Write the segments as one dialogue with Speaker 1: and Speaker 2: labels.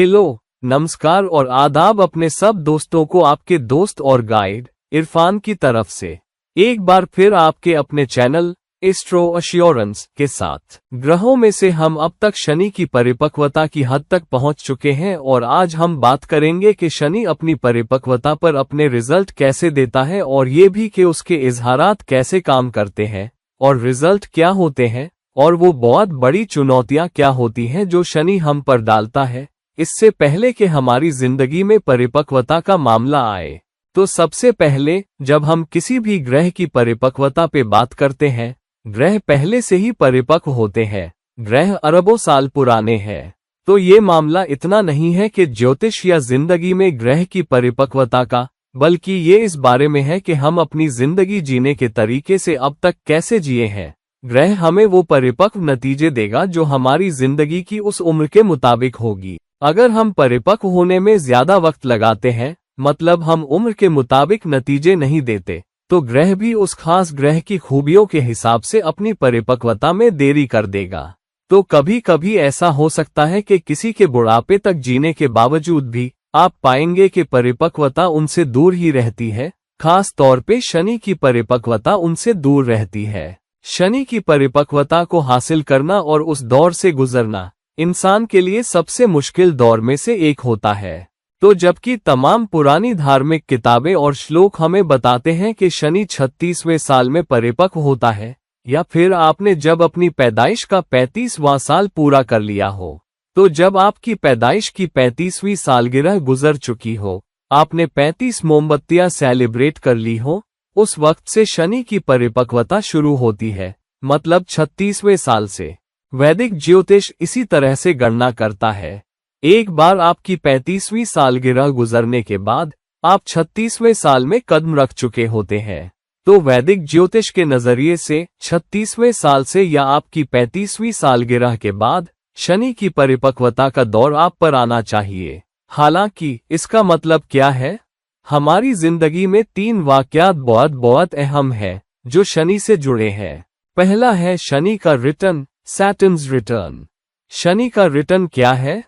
Speaker 1: Hello, नमस्कार और आदाब अपने सब दोस्तों को आपके दोस्त और गाइड इरफान की तरफ से एक बार फिर आपके अपने चैनल एस्ट्रो एश्योरेंस के साथ। ग्रहों में से हम अब तक शनि की परिपक्वता की हद तक पहुंच चुके हैं और आज हम बात करेंगे कि शनि अपनी परिपक्वता पर अपने रिजल्ट कैसे देता है और ये भी कि उसके इजहारात कैसे काम करते हैं और रिजल्ट क्या होते हैं और वो बहुत बड़ी चुनौतियां क्या होती हैं जो शनि हम पर डालता है इससे पहले कि हमारी जिंदगी में परिपक्वता का मामला आए। तो सबसे पहले जब हम किसी भी ग्रह की परिपक्वता पे बात करते हैं, ग्रह पहले से ही परिपक्व होते हैं, ग्रह अरबों साल पुराने हैं। तो ये मामला इतना नहीं है कि ज्योतिष या जिंदगी में ग्रह की परिपक्वता का, बल्कि ये इस बारे में है कि हम अपनी जिंदगी जीने के तरीके से अब तक कैसे जिए हैं। ग्रह हमें वो परिपक्व नतीजे देगा जो हमारी जिंदगी की उस उम्र के मुताबिक होगी। अगर हम परिपक्व होने में ज्यादा वक्त लगाते हैं, मतलब हम उम्र के मुताबिक नतीजे नहीं देते, तो ग्रह भी उस खास ग्रह की खूबियों के हिसाब से अपनी परिपक्वता में देरी कर देगा। तो कभी कभी ऐसा हो सकता है कि किसी के बुढ़ापे तक जीने के बावजूद भी आप पाएंगे कि परिपक्वता उनसे दूर ही रहती है। खास तौर पे शनि की परिपक्वता उनसे दूर रहती है। शनि की परिपक्वता को हासिल करना और उस दौर से गुजरना इंसान के लिए सबसे मुश्किल दौर में से एक होता है। तो जबकि तमाम पुरानी धार्मिक किताबें और श्लोक हमें बताते हैं कि शनि 36वें साल में परिपक्व होता है, या फिर आपने जब अपनी पैदाइश का 35वां साल पूरा कर लिया हो, तो जब आपकी पैदाइश की 35वीं सालगिरह गुजर चुकी हो, आपने 35 मोमबत्तियां सेलिब्रेट कर ली हो, उस वक्त से शनि की परिपक्वता शुरू होती है, मतलब 36वें साल से। वैदिक ज्योतिष इसी तरह से गणना करता है। एक बार आपकी 35वीं सालगिरह गुजरने के बाद आप 36वें साल में कदम रख चुके होते हैं। तो वैदिक ज्योतिष के नजरिए से 36वें साल से या आपकी 35वीं सालगिरह के बाद शनि की परिपक्वता का दौर आप पर आना चाहिए। हालांकि इसका मतलब क्या है? हमारी जिंदगी में 3 वाकयात बहुत अहम है जो शनि से जुड़े हैं। पहला है शनि का रिटर्न, सैटर्न्स रिटर्न। शनि का रिटर्न क्या है?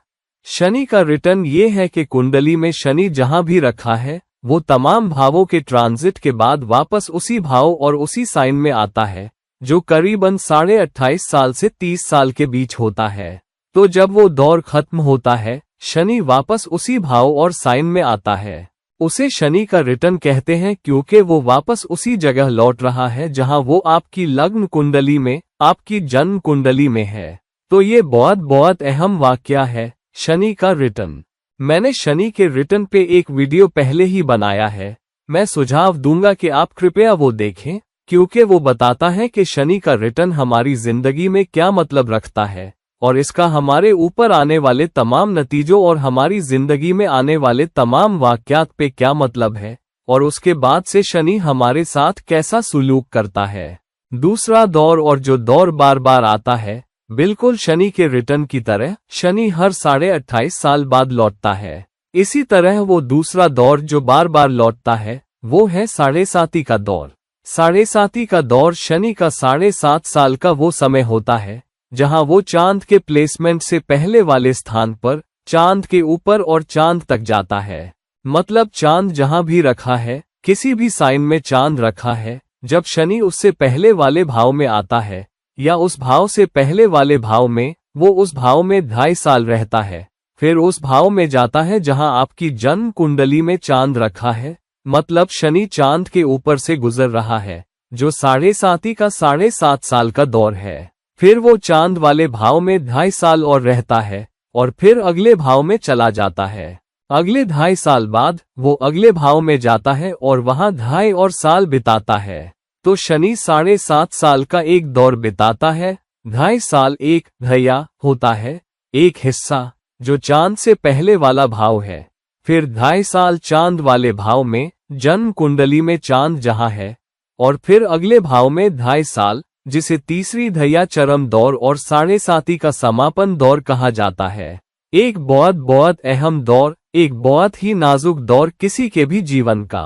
Speaker 1: शनि का रिटर्न ये है कि कुंडली में शनि जहां भी रखा है, वो तमाम भावों के ट्रांजिट के बाद वापस उसी भाव और उसी साइन में आता है, जो करीबन 28.5 साल से 30 साल के बीच होता है। तो जब वो दौर खत्म होता है, शनि वापस उसी भाव और साइन में आता है। उसे शनि का रिटर्न कहते हैं क्योंकि वो वापस उसी जगह लौट रहा है जहां वो आपकी लग्न कुंडली में, आपकी जन्म कुंडली में है। तो ये बहुत अहम वाकया है, शनि का रिटर्न। मैंने शनि के रिटर्न पे एक वीडियो पहले ही बनाया है। मैं सुझाव दूंगा कि आप कृपया वो देखें, क्योंकि वो बताता है कि शनि का रिटर्न हमारी जिंदगी में क्या मतलब रखता है और इसका हमारे ऊपर आने वाले तमाम नतीजों और हमारी जिंदगी में आने वाले तमाम वाकयात पे क्या मतलब है और उसके बाद से शनि हमारे साथ कैसा सुलूक करता है। दूसरा दौर, और जो दौर बार बार आता है, बिल्कुल शनि के रिटर्न की तरह, शनि हर 28.5 साल बाद लौटता है। इसी तरह वो दूसरा दौर जो बार बार लौटता है, वो है 7.5 का दौर। 7.5 का दौर शनि का 7.5 साल का वो समय होता है जहां वो चांद के प्लेसमेंट से पहले वाले स्थान पर, चांद के ऊपर और चांद तक जाता है। मतलब चांद जहां भी रखा है, किसी भी साइन में चांद रखा है, जब शनि उससे पहले वाले भाव में आता है या उस भाव से पहले वाले भाव में, वो उस भाव में 2.5 साल रहता है, फिर उस भाव में जाता है जहां आपकी जन्म कुंडली में चांद रखा है। मतलब शनि चांद के ऊपर से गुजर रहा है, जो 7.5 का 7.5 साल का दौर है। फिर वो चांद वाले भाव में 2.5 साल और रहता है और फिर अगले भाव में चला जाता है। अगले 2.5 साल बाद वो अगले भाव में जाता है और वहां 2.5 और साल बिताता है। तो शनि 7.5 साल का एक दौर बिताता है। 2.5 साल एक धैया होता है, एक हिस्सा जो चांद से पहले वाला भाव है। फिर 2.5 साल चांद वाले भाव में, जन्म कुंडली में चांद जहां है, और फिर अगले भाव में 2.5 साल, जिसे तीसरी धैया चरम दौर और 7.5 का समापन दौर कहा जाता है। एक बहुत अहम दौर, एक बहुत ही नाजुक दौर किसी के भी जीवन का।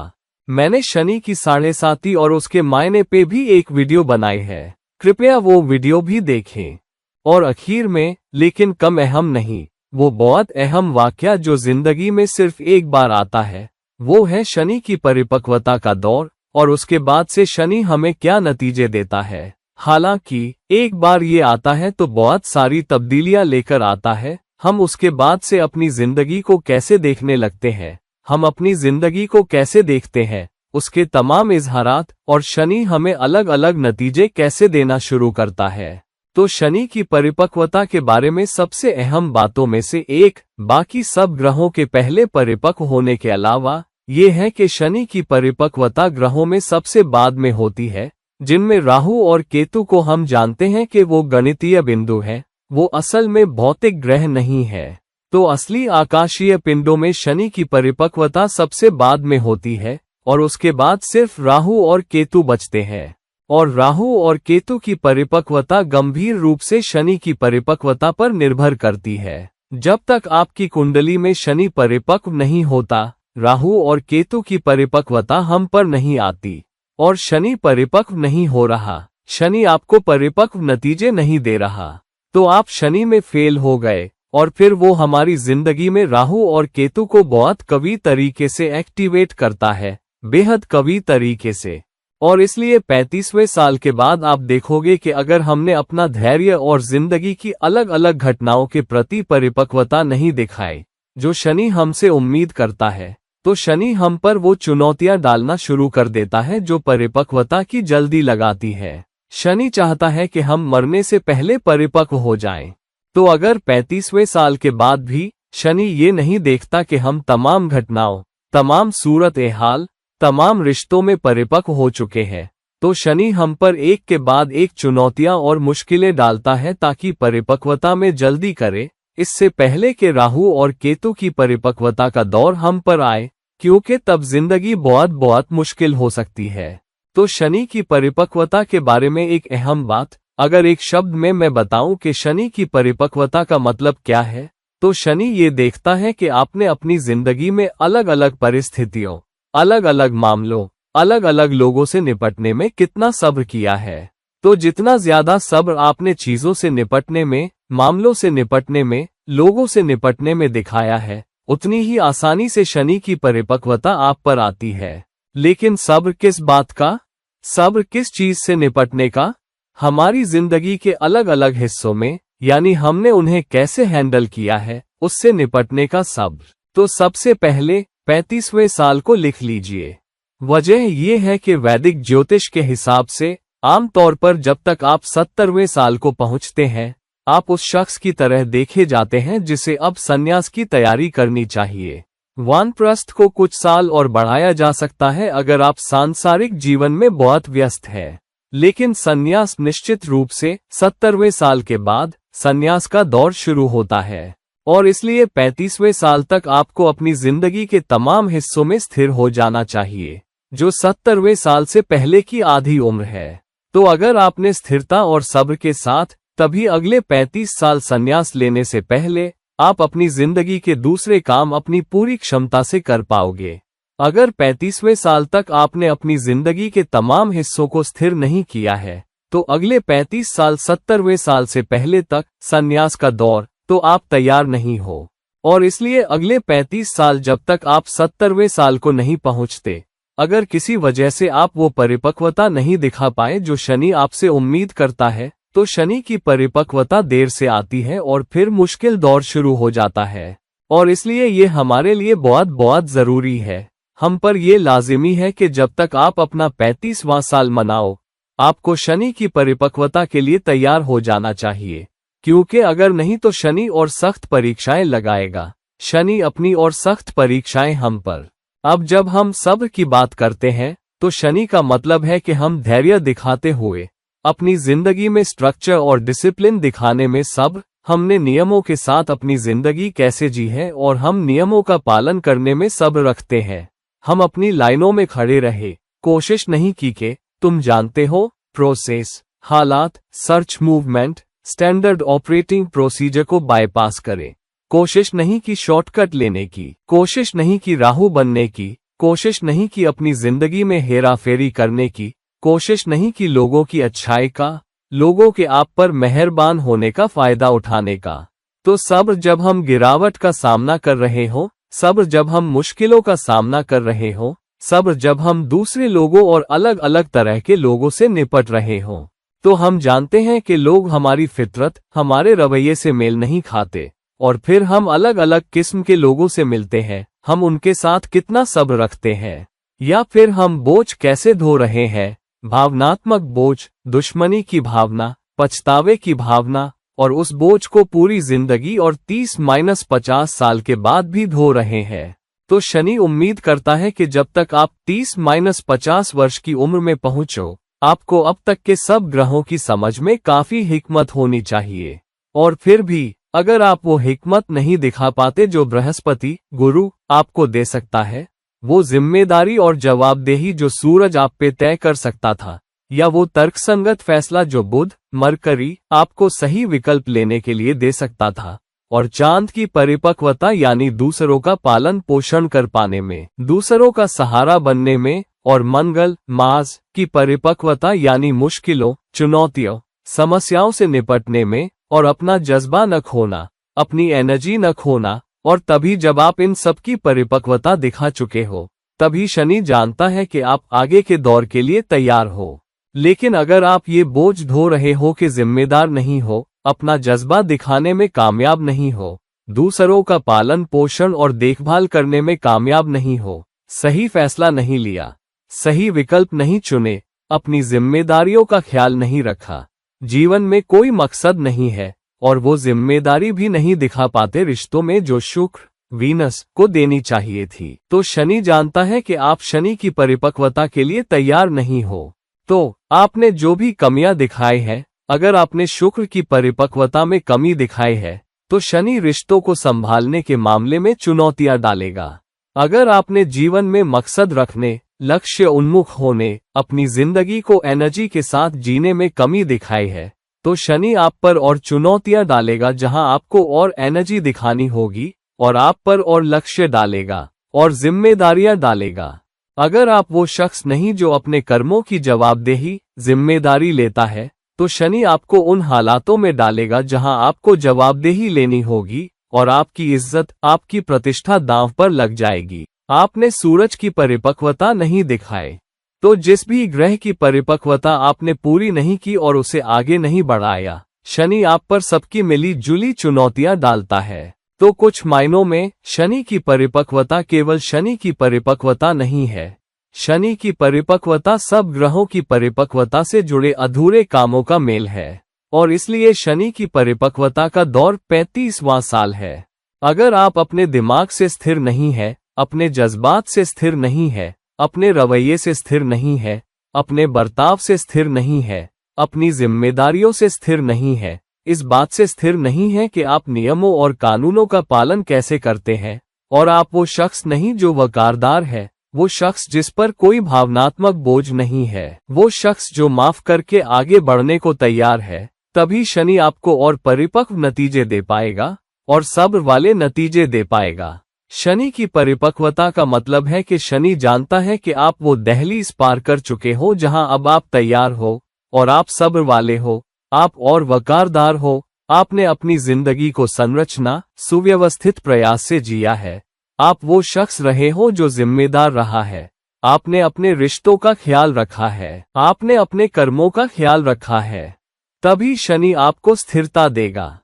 Speaker 1: मैंने शनि की 7.5 और उसके मायने पे भी एक वीडियो बनाई है, कृपया वो वीडियो भी देखें। और आखिर में, लेकिन कम अहम नहीं, वो बहुत अहम वाकया जो जिंदगी में सिर्फ एक बार आता है, वो है शनि की परिपक्वता का दौर, और उसके बाद से शनि हमें क्या नतीजे देता है। हालांकि एक बार ये आता है तो बहुत सारी तब्दीलियां लेकर आता है। हम उसके बाद से अपनी जिंदगी को कैसे देखने लगते हैं, हम अपनी जिंदगी को कैसे देखते हैं, उसके तमाम इजहारात, और शनि हमें अलग अलग नतीजे कैसे देना शुरू करता है। तो शनि की परिपक्वता के बारे में सबसे अहम बातों में से एक, बाकी सब ग्रहों के पहले परिपक्व होने के अलावा, ये है कि शनि की परिपक्वता ग्रहों में सबसे बाद में होती है, जिनमें राहु और केतु को हम जानते हैं कि वो गणितीय बिंदु है, वो असल में भौतिक ग्रह नहीं है। तो असली आकाशीय पिंडों में शनि की परिपक्वता सबसे बाद में होती है, और उसके बाद सिर्फ राहु और केतु बचते हैं। और राहु और केतु की परिपक्वता गंभीर रूप से शनि की परिपक्वता पर निर्भर करती है। जब तक आपकी कुंडली में शनि परिपक्व नहीं होता, राहु और केतु की परिपक्वता हम पर नहीं आती, और शनि परिपक्व नहीं हो रहा, शनि आपको परिपक्व नतीजे नहीं दे रहा, तो आप शनि में फेल हो गए, और फिर वो हमारी जिंदगी में राहु और केतु को बहुत कवि तरीके से एक्टिवेट करता है, बेहद कवि तरीके से। और इसलिए 35वें साल के बाद आप देखोगे कि अगर हमने अपना धैर्य और जिंदगी की अलग अलग घटनाओं के प्रति परिपक्वता नहीं दिखाई जो शनि हमसे उम्मीद करता है, तो शनि हम पर वो चुनौतियां डालना शुरू कर देता है जो परिपक्वता की जल्दी लगाती है। शनि चाहता है कि हम मरने से पहले परिपक्व हो जाएं। तो अगर 35वें साल के बाद भी शनि ये नहीं देखता कि हम तमाम घटनाओं, तमाम सूरत-ए-हाल, तमाम रिश्तों में परिपक्व हो चुके हैं, तो शनि हम पर एक के बाद एक चुनौतियां और मुश्किलें डालता है ताकि परिपक्वता में जल्दी करे, इससे पहले कि राहु और केतु की परिपक्वता का दौर हम पर आए, क्योंकि तब जिंदगी बहुत बहुत मुश्किल हो सकती है। तो शनि की परिपक्वता के बारे में एक अहम बात, अगर एक शब्द में मैं बताऊं कि शनि की परिपक्वता का मतलब क्या है, तो शनि ये देखता है कि आपने अपनी जिंदगी में अलग अलग परिस्थितियों, अलग अलग मामलों, अलग अलग लोगों से निपटने में कितना सब्र किया है। तो जितना ज्यादा सब्र आपने चीजों से निपटने में, मामलों से निपटने में, लोगों से निपटने में दिखाया है, उतनी ही आसानी से शनि की परिपक्वता आप पर आती है। लेकिन सब्र किस बात का? सब्र किस चीज से निपटने का? हमारी जिंदगी के अलग अलग हिस्सों में, यानी हमने उन्हें कैसे हैंडल किया है, उससे निपटने का सब्र। तो सबसे पहले 35वें साल को लिख लीजिए। वजह यह है कि वैदिक ज्योतिष के हिसाब से आमतौर पर जब तक आप 70वें साल को पहुंचते हैं, आप उस शख्स की तरह देखे जाते हैं जिसे अब संन्यास की तैयारी करनी चाहिए। वानप्रस्थ को कुछ साल और बढ़ाया जा सकता है अगर आप सांसारिक जीवन में बहुत व्यस्त हैं, लेकिन संन्यास निश्चित रूप से 70वें साल के बाद संन्यास का दौर शुरू होता है। और इसलिए 35वें साल तक आपको अपनी जिंदगी के तमाम हिस्सों में स्थिर हो जाना चाहिए, जो 70वें साल से पहले की आधी उम्र है। तो अगर आपने स्थिरता और सब्र के साथ तभी अगले 35 साल संन्यास लेने से पहले आप अपनी जिंदगी के दूसरे काम अपनी पूरी क्षमता से कर पाओगे। अगर 35वें साल तक आपने अपनी जिंदगी के तमाम हिस्सों को स्थिर नहीं किया है, तो अगले 35 साल 70वें साल से पहले तक संन्यास का दौर तो आप तैयार नहीं हो। और इसलिए अगले 35 साल जब तक आप 70वें साल को नहीं पहुंचते, अगर किसी वजह से आप वो परिपक्वता नहीं दिखा पाए जो शनि आपसे उम्मीद करता है, तो शनि की परिपक्वता देर से आती है और फिर मुश्किल दौर शुरू हो जाता है। और इसलिए ये हमारे लिए बहुत बहुत जरूरी है, हम पर यह लाजिमी है कि जब तक आप अपना 35वां साल मनाओ, आपको शनि की परिपक्वता के लिए तैयार हो जाना चाहिए, क्योंकि अगर नहीं तो शनि और सख्त परीक्षाएं लगाएगा। शनि अपनी और सख्त परीक्षाएं हम पर। अब जब हम सब्र की बात करते हैं, तो शनि का मतलब है कि हम धैर्य दिखाते हुए अपनी जिंदगी में स्ट्रक्चर और डिसिप्लिन दिखाने में सब्र, हमने नियमों के साथ अपनी जिंदगी कैसे जी है और हम नियमों का पालन करने में सब्र रखते हैं। हम अपनी लाइनों में खड़े रहे, कोशिश नहीं की कि तुम जानते हो, प्रोसेस, हालात, search movement, standard operating procedure को बाईपास करें। कोशिश नहीं की शॉर्टकट लेने की, कोशिश नहीं की राहु बनने की, कोशिश नहीं की अपनी जिंदगी में हेराफेरी करने की, कोशिश नहीं की लोगों की अच्छाई का, लोगों के आप पर मेहरबान होने का फायदा उठाने का। तो सब्र जब हम गिरावट का सामना कर रहे हो, सब्र जब हम मुश्किलों का सामना कर रहे हो, सब्र जब हम दूसरे लोगों और अलग अलग तरह के लोगों से निपट रहे हो, तो हम जानते हैं कि लोग हमारी फितरत, हमारे रवैये से मेल नहीं खाते, और फिर हम अलग अलग किस्म के लोगों से मिलते हैं। हम उनके साथ कितना सब्र रखते हैं, या फिर हम बोझ कैसे धो रहे हैं, भावनात्मक बोझ, दुश्मनी की भावना, पछतावे की भावना, और उस बोझ को पूरी जिंदगी और 30-50 साल के बाद भी धो रहे हैं। तो शनि उम्मीद करता है कि जब तक आप 30-50 वर्ष की उम्र में पहुंचो, आपको अब तक के सब ग्रहों की समझ में काफी हिकमत होनी चाहिए। और फिर भी अगर आप वो हिकमत नहीं दिखा पाते जो बृहस्पति, गुरु, आपको दे सकता है, वो जिम्मेदारी और जवाबदेही जो सूरज आप पे तय कर सकता था, या वो तर्कसंगत फैसला जो बुध, मरकरी, आपको सही विकल्प लेने के लिए दे सकता था, और चांद की परिपक्वता यानी दूसरों का पालन पोषण कर पाने में, दूसरों का सहारा बनने में, और मंगल, मास की परिपक्वता यानी मुश्किलों, चुनौतियों, समस्याओं से निपटने में, और अपना जज्बा न खोना, अपनी एनर्जी न खोना। और तभी जब आप इन सब की परिपक्वता दिखा चुके हो, तभी शनि जानता है कि आप आगे के दौर के लिए तैयार हो। लेकिन अगर आप ये बोझ ढो रहे हो कि जिम्मेदार नहीं हो, अपना जज्बा दिखाने में कामयाब नहीं हो, दूसरों का पालन पोषण और देखभाल करने में कामयाब नहीं हो, सही फैसला नहीं लिया, सही विकल्प नहीं चुने, अपनी जिम्मेदारियों का ख्याल नहीं रखा, जीवन में कोई मकसद नहीं है, और वो जिम्मेदारी भी नहीं दिखा पाते रिश्तों में जो शुक्र, वीनस को देनी चाहिए थी, तो शनि जानता है कि आप शनि की परिपक्वता के लिए तैयार नहीं हो। तो आपने जो भी कमियां दिखाई है, अगर आपने शुक्र की परिपक्वता में कमी दिखाई है, तो शनि रिश्तों को संभालने के मामले में चुनौतियां डालेगा। अगर आपने जीवन में मकसद रखने, लक्ष्य उन्मुख होने, अपनी जिंदगी को एनर्जी के साथ जीने में कमी दिखाई है, तो शनि आप पर और चुनौतियां डालेगा जहां आपको और एनर्जी दिखानी होगी, और आप पर और लक्ष्य डालेगा और जिम्मेदारियां डालेगा। अगर आप वो शख्स नहीं जो अपने कर्मों की जवाबदेही, जिम्मेदारी लेता है, तो शनि आपको उन हालातों में डालेगा जहां आपको जवाबदेही लेनी होगी, और आपकी इज्जत, आपकी प्रतिष्ठा दांव पर लग जाएगी। आपने सूरज की परिपक्वता नहीं दिखाई, तो जिस भी ग्रह की परिपक्वता आपने पूरी नहीं की और उसे आगे नहीं बढ़ाया, शनि आप पर सबकी मिली जुली चुनौतियां डालता है। तो कुछ मायनों में शनि की परिपक्वता केवल शनि की परिपक्वता नहीं है। शनि की परिपक्वता सब ग्रहों की परिपक्वता से जुड़े अधूरे कामों का मेल है, और इसलिए शनि की परिपक्वता का दौर 35वां साल है। अगर आप अपने दिमाग से स्थिर नहीं है, अपने जज्बात से स्थिर नहीं है, अपने रवैये से स्थिर नहीं है, अपने बर्ताव से स्थिर नहीं है, अपनी जिम्मेदारियों से स्थिर नहीं है, इस बात से स्थिर नहीं है कि आप नियमों और कानूनों का पालन कैसे करते हैं, और आप वो शख्स नहीं जो वकारदार है, वो शख्स जिस पर कोई भावनात्मक बोझ नहीं है, वो शख्स जो माफ करके आगे बढ़ने को तैयार है, तभी शनि आपको और परिपक्व नतीजे दे पाएगा और सब्र वाले नतीजे दे पाएगा। शनि की परिपक्वता का मतलब है कि शनि जानता है कि आप वो दहलीज पार कर चुके हो जहां अब आप तैयार हो, और आप सब्र वाले हो, आप और वकारदार हो। आपने अपनी जिंदगी को संरचना, सुव्यवस्थित प्रयास से जिया है। आप वो शख्स रहे हो जो जिम्मेदार रहा है। आपने अपने रिश्तों का ख्याल रखा है, आपने अपने कर्मों का ख्याल रखा है, तभी शनि आपको स्थिरता देगा।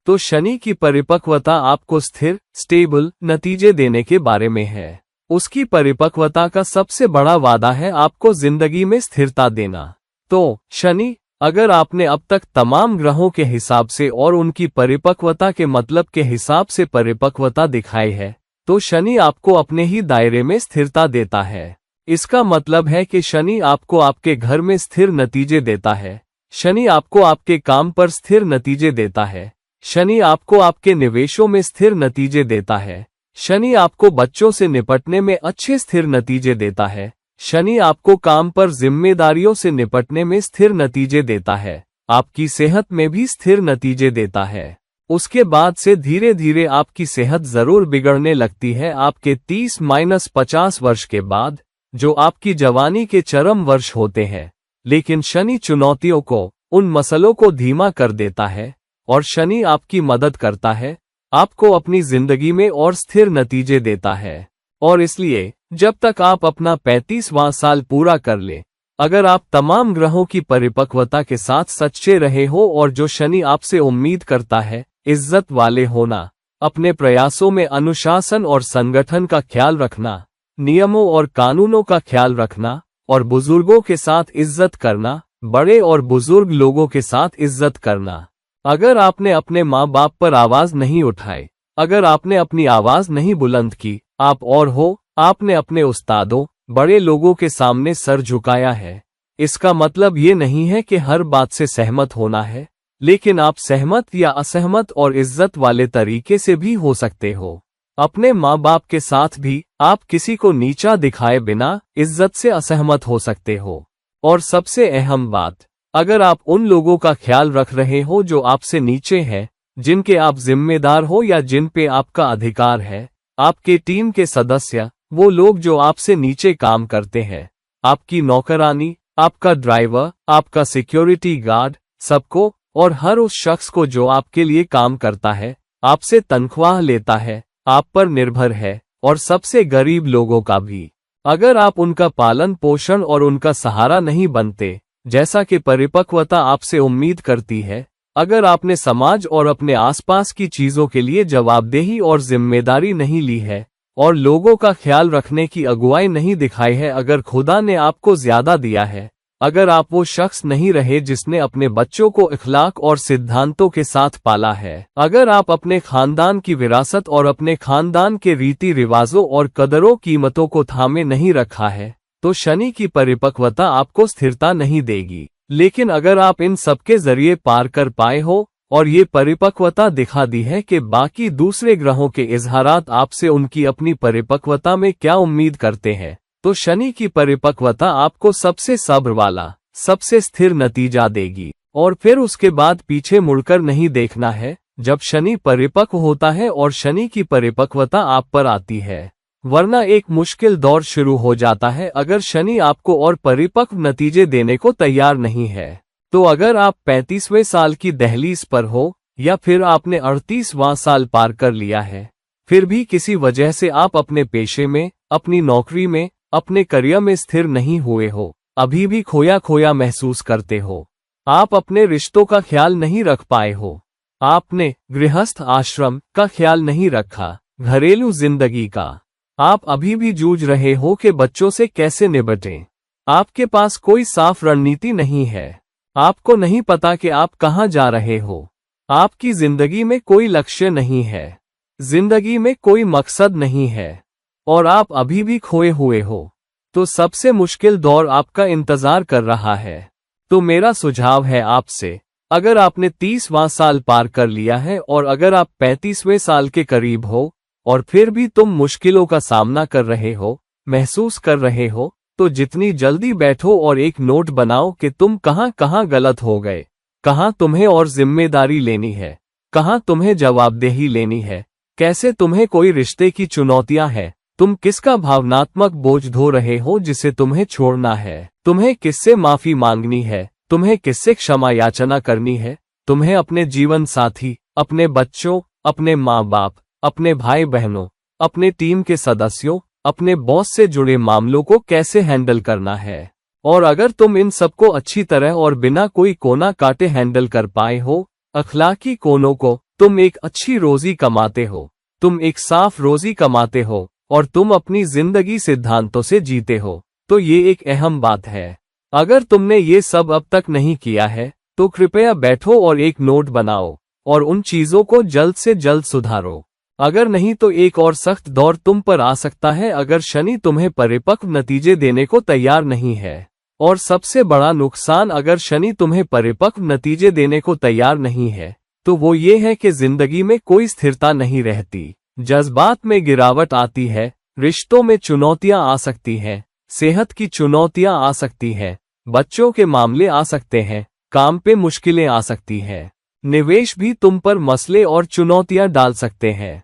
Speaker 1: तो शनि की परिपक्वता आपको स्थिर, स्टेबल नतीजे देने के बारे में है। उसकी परिपक्वता का सबसे बड़ा वादा है आपको जिंदगी में स्थिरता देना। तो शनि, अगर आपने अब तक तमाम ग्रहों के हिसाब से और उनकी परिपक्वता के मतलब के हिसाब से परिपक्वता दिखाई है, तो शनि आपको अपने ही दायरे में स्थिरता देता है। इसका मतलब है कि शनि आपको आपके घर में स्थिर नतीजे देता है, शनि आपको आपके काम पर स्थिर नतीजे देता है, शनि आपको आपके निवेशों में स्थिर नतीजे देता है, शनि आपको बच्चों से निपटने में अच्छे स्थिर नतीजे देता है, शनि आपको काम पर जिम्मेदारियों से निपटने में स्थिर नतीजे देता है, आपकी सेहत में भी स्थिर नतीजे देता है। उसके बाद से धीरे धीरे आपकी सेहत जरूर बिगड़ने लगती है आपके 30-50 वर्ष के बाद, जो आपकी जवानी के चरम वर्ष होते हैं। लेकिन शनि चुनौतियों को, उन मसलों को धीमा कर देता है और शनि आपकी मदद करता है, आपको अपनी जिंदगी में और स्थिर नतीजे देता है। और इसलिए जब तक आप अपना 35वां साल पूरा कर ले, अगर आप तमाम ग्रहों की परिपक्वता के साथ सच्चे रहे हो और जो शनि आपसे उम्मीद करता है, इज्जत वाले होना, अपने प्रयासों में अनुशासन और संगठन का ख्याल रखना, नियमों और कानूनों का ख्याल रखना और बुजुर्गों के साथ इज्जत करना, बड़े और बुजुर्ग लोगों के साथ इज्जत करना। अगर आपने अपने माँ बाप पर आवाज नहीं उठाई, अगर आपने अपनी आवाज नहीं बुलंद की, आप और हो, आपने अपने उस्तादों, बड़े लोगों के सामने सर झुकाया है। इसका मतलब ये नहीं है कि हर बात से सहमत होना है, लेकिन आप सहमत या असहमत और इज्जत वाले तरीके से भी हो सकते हो। अपने माँ बाप के साथ भी आप किसी को नीचा दिखाए बिना इज्जत से असहमत हो सकते हो। और सबसे अहम बात, अगर आप उन लोगों का ख्याल रख रहे हो जो आपसे नीचे हैं, जिनके आप जिम्मेदार हो या जिन पे आपका अधिकार है, आपके टीम के सदस्य, वो लोग जो आपसे नीचे काम करते हैं, आपकी नौकरानी, आपका ड्राइवर, आपका सिक्योरिटी गार्ड, सबको और हर उस शख्स को जो आपके लिए काम करता है, आपसे तनख्वाह लेता है, आप पर निर्भर है, और सबसे गरीब लोगों का भी। अगर आप उनका पालन पोषण और उनका सहारा नहीं बनते, जैसा कि परिपक्वता आपसे उम्मीद करती है, अगर आपने समाज और अपने आसपास की चीजों के लिए जवाबदेही और जिम्मेदारी नहीं ली है और लोगों का ख्याल रखने की अगुवाई नहीं दिखाई है, अगर खुदा ने आपको ज्यादा दिया है, अगर आप वो शख्स नहीं रहे जिसने अपने बच्चों को इखलाक और सिद्धांतों के साथ पाला है, अगर आप अपने खानदान की विरासत और अपने खानदान के रीति रिवाजों और कदरों कीमतों को थामे नहीं रखा है, तो शनि की परिपक्वता आपको स्थिरता नहीं देगी। लेकिन अगर आप इन सबके जरिए पार कर पाए हो और ये परिपक्वता दिखा दी है कि बाकी दूसरे ग्रहों के इजहारात आपसे उनकी अपनी परिपक्वता में क्या उम्मीद करते हैं, तो शनि की परिपक्वता आपको सबसे सब्र वाला, सबसे स्थिर नतीजा देगी। और फिर उसके बाद पीछे मुड़कर नहीं देखना है जब शनि परिपक्व होता है और शनि की परिपक्वता आप पर आती है, वरना एक मुश्किल दौर शुरू हो जाता है अगर शनि आपको और परिपक्व नतीजे देने को तैयार नहीं है। तो अगर आप 35वें साल की दहलीज पर हो या फिर आपने 38वां साल पार कर लिया है, फिर भी किसी वजह से आप अपने पेशे में, अपनी नौकरी में, अपने करियर में स्थिर नहीं हुए हो, अभी भी खोया खोया महसूस करते हो, आप अपने रिश्तों का ख्याल नहीं रख पाए हो, आपने गृहस्थ आश्रम का ख्याल नहीं रखा, घरेलू जिंदगी का, आप अभी भी जूझ रहे हो कि बच्चों से कैसे निपटें, आपके पास कोई साफ रणनीति नहीं है, आपको नहीं पता कि आप कहां जा रहे हो, आपकी जिंदगी में कोई लक्ष्य नहीं है, जिंदगी में कोई मकसद नहीं है और आप अभी भी खोए हुए हो, तो सबसे मुश्किल दौर आपका इंतजार कर रहा है। तो मेरा सुझाव है आपसे, अगर आपने 30वां साल पार कर लिया है और अगर आप 35वें साल के करीब हो और फिर भी तुम मुश्किलों का सामना कर रहे हो, महसूस कर रहे हो, तो जितनी जल्दी बैठो और एक नोट बनाओ कि तुम कहां कहां गलत हो गए, कहां तुम्हें और जिम्मेदारी लेनी है, कहां तुम्हें जवाबदेही लेनी है, कैसे तुम्हें कोई रिश्ते की चुनौतियां हैं, तुम किसका भावनात्मक बोझ ढो रहे हो जिसे तुम्हें छोड़ना है, तुम्हें किससे माफी मांगनी है, तुम्हें किससे क्षमा याचना करनी है, तुम्हें अपने जीवन साथी, अपने बच्चों, अपने माँ बाप, अपने भाई बहनों, अपने टीम के सदस्यों, अपने बॉस से जुड़े मामलों को कैसे हैंडल करना है। और अगर तुम इन सबको अच्छी तरह और बिना कोई कोना काटे हैंडल कर पाए हो, अखलाकी कोनों को, तुम एक अच्छी रोजी कमाते हो, तुम एक साफ रोजी कमाते हो और तुम अपनी जिंदगी सिद्धांतों से जीते हो, तो ये एक अहम बात है। अगर तुमने ये सब अब तक नहीं किया है, तो कृपया बैठो और एक नोट बनाओ और उन चीजों को जल्द से जल्द सुधारो। अगर नहीं तो एक और सख्त दौर तुम पर आ सकता है अगर शनि तुम्हें परिपक्व नतीजे देने को तैयार नहीं है। और सबसे बड़ा नुकसान अगर शनि तुम्हें परिपक्व नतीजे देने को तैयार नहीं है, तो वो ये है कि जिंदगी में कोई स्थिरता नहीं रहती, जज्बात में गिरावट आती है, रिश्तों में चुनौतियां आ सकती हैं, सेहत की चुनौतियां आ सकती हैं, बच्चों के मामले आ सकते हैं, काम पे मुश्किलें आ सकती हैं, निवेश भी तुम पर मसले और चुनौतियां डाल सकते हैं।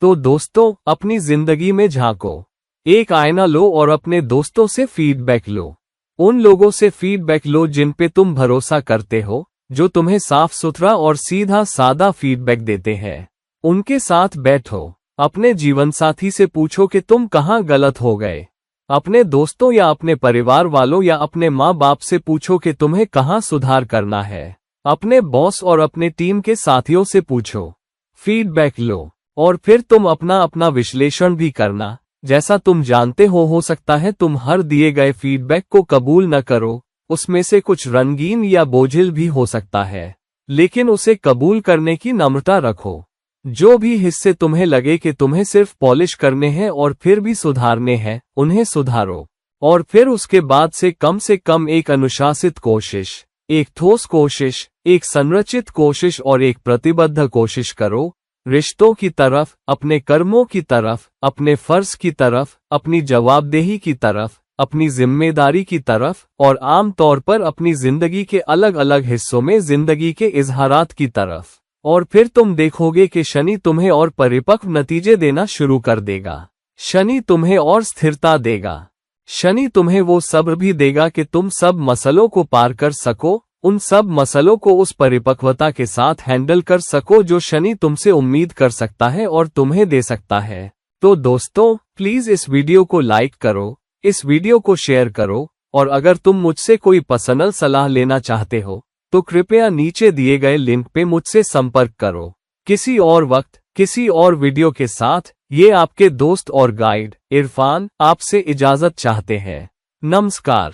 Speaker 1: तो दोस्तों, अपनी जिंदगी में झांको, एक आईना लो और अपने दोस्तों से फीडबैक लो। उन लोगों से फीडबैक लो जिन पे तुम भरोसा करते हो, जो तुम्हें साफ सुथरा और सीधा सादा फीडबैक देते हैं। उनके साथ बैठो। अपने जीवनसाथी से पूछो कि तुम कहाँ गलत हो गए। अपने दोस्तों या अपने परिवार वालों या अपने माँ बाप से पूछो कि तुम्हें कहाँ सुधार करना है। अपने बॉस और अपने टीम के साथियों से पूछो। फीडबैक लो और फिर तुम अपना विश्लेषण भी करना। जैसा तुम जानते हो सकता है तुम हर दिए गए फीडबैक को कबूल न करो, उसमें से कुछ रंगीन या बोझिल भी हो सकता है, लेकिन उसे कबूल करने की नम्रता रखो। जो भी हिस्से तुम्हें लगे कि तुम्हें सिर्फ पॉलिश करने हैं और फिर भी सुधारने हैं, उन्हें सुधारो। और फिर उसके बाद से कम एक अनुशासित कोशिश, एक ठोस कोशिश, एक संरचित कोशिश और एक प्रतिबद्ध कोशिश करो। रिश्तों की तरफ, अपने कर्मों की तरफ, अपने फर्ज की तरफ, अपनी जवाबदेही की तरफ, अपनी जिम्मेदारी की तरफ और आम तौर पर अपनी जिंदगी के अलग अलग हिस्सों में जिंदगी के इजहारात की तरफ। और फिर तुम देखोगे कि शनि तुम्हें और परिपक्व नतीजे देना शुरू कर देगा। शनि तुम्हें और स्थिरता देगा। शनि तुम्हें वो सब्र भी देगा कि तुम सब मसलों को पार कर सको, उन सब मसलों को उस परिपक्वता के साथ हैंडल कर सको जो शनि तुमसे उम्मीद कर सकता है और तुम्हें दे सकता है। तो दोस्तों, प्लीज इस वीडियो को लाइक करो, इस वीडियो को शेयर करो, और अगर तुम मुझसे कोई पर्सनल सलाह लेना चाहते हो तो कृपया नीचे दिए गए लिंक पे मुझसे संपर्क करो। किसी और वक्त, किसी और वीडियो के साथ ये आपके दोस्त और गाइड इरफान आपसे इजाजत चाहते हैं। नमस्कार।